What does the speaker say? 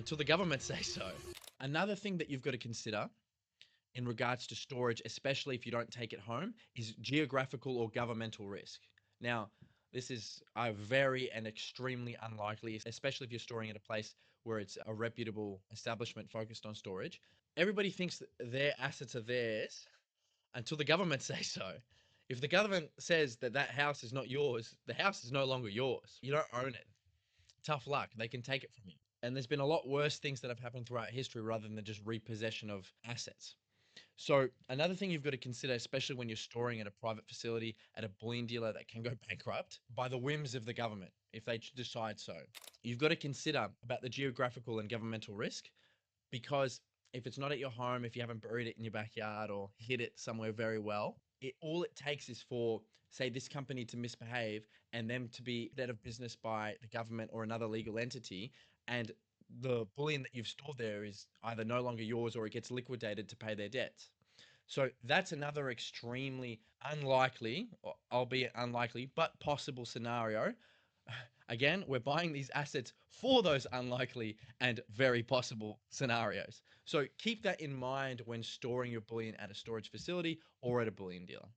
until the government say so. Another thing that you've got to consider in regards to storage, especially if you don't take it home, is geographical or governmental risk. Now, this is a very and extremely unlikely, especially if you're storing at a place where it's a reputable establishment focused on storage. Everybody thinks that their assets are theirs until the government says so. If the government says that that house is not yours, the house is no longer yours. You don't own it. Tough luck. They can take it from you. And there's been a lot worse things that have happened throughout history rather than just repossession of assets. So another thing you've got to consider, especially when you're storing at a private facility at a bullion dealer that can go bankrupt by the whims of the government, if they decide so, you've got to consider about the geographical and governmental risk, because if it's not at your home, if you haven't buried it in your backyard or hid it somewhere very well, all it takes is for, say, this company to misbehave and them to be out of business by the government or another legal entity, and the bullion that you've stored there is either no longer yours or it gets liquidated to pay their debts. So that's another extremely unlikely, albeit unlikely, but possible scenario. Again, we're buying these assets for those unlikely and very possible scenarios. So keep that in mind when storing your bullion at a storage facility or at a bullion dealer.